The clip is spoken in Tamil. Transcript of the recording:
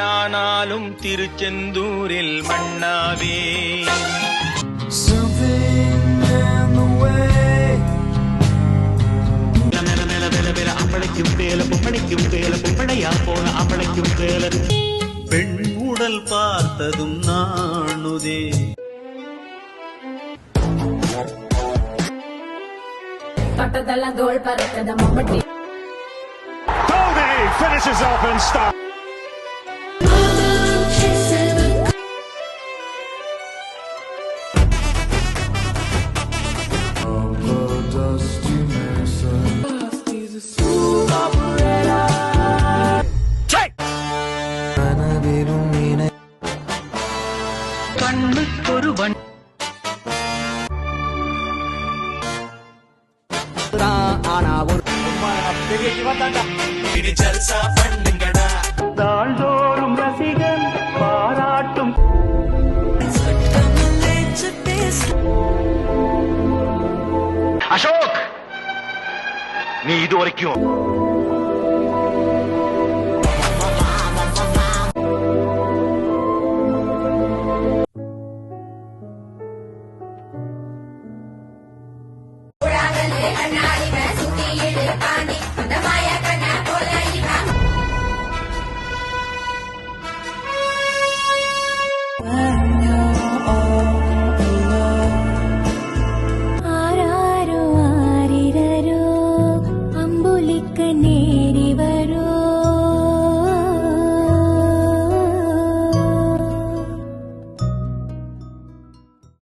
பெண்ணானாலும் திருச்செந்தூரில் மண்ணாவே. பெண் உடல் பார்த்ததும் நாணுதே. தொட்டதெல்லாம் தோள் பறக்கத மம்மட்டி. Tony finishes off and starts. கண்ணுக்கொரு வன் நாள்தோறும் ரசிகன் பாராட்டும் அசோக், நீ இது வரைக்கும்